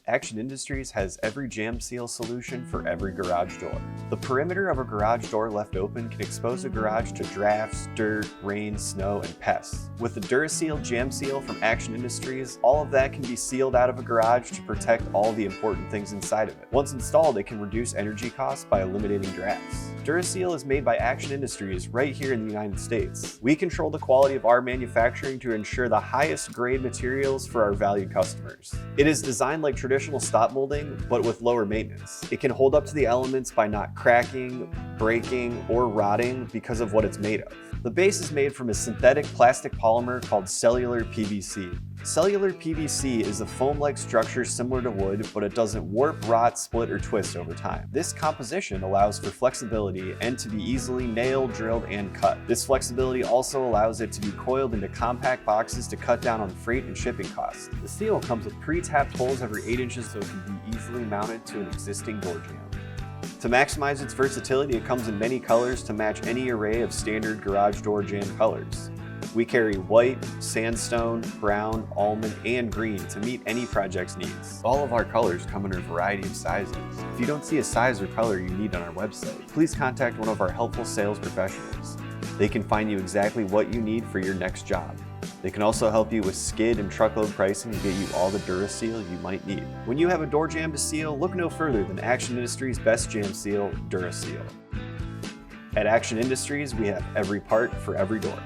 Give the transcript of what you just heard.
Action Industries has every Jamb seal solution for every garage door. The perimeter of a garage door left open can expose a garage to drafts, dirt, rain, snow, and pests. With the DuraSeal Jamb seal from Action Industries, all of that can be sealed out of a garage to protect all the important things inside of it. Once installed, it can reduce energy costs by eliminating drafts. DuraSeal is made by Action Industries right here in the United States. We control the quality of our manufacturing to ensure the highest grade materials for our valued customers. It is designed like traditional stop molding, but with lower maintenance. It can hold up to the elements by not cracking, breaking, or rotting because of what it's made of. The base is made from a synthetic plastic polymer called cellular PVC. Cellular PVC is a foam-like structure similar to wood, but it doesn't warp, rot, split, or twist over time. This composition allows for flexibility and to be easily nailed, drilled, and cut. This flexibility also allows it to be coiled into compact boxes to cut down on freight and shipping costs. The seal comes with pre-tapped holes every 8 inches so it can be easily mounted to an existing door jamb. To maximize its versatility, it comes in many colors to match any array of standard garage door jamb colors. We carry white, sandstone, brown, almond, and green to meet any project's needs. All of our colors come in a variety of sizes. If you don't see a size or color you need on our website, please contact one of our helpful sales professionals. They can find you exactly what you need for your next job. They can also help you with skid and truckload pricing and get you all the DuraSeal you might need. When you have a door jamb to seal, look no further than Action Industries' best jamb seal, DuraSeal. At Action Industries, we have every part for every door.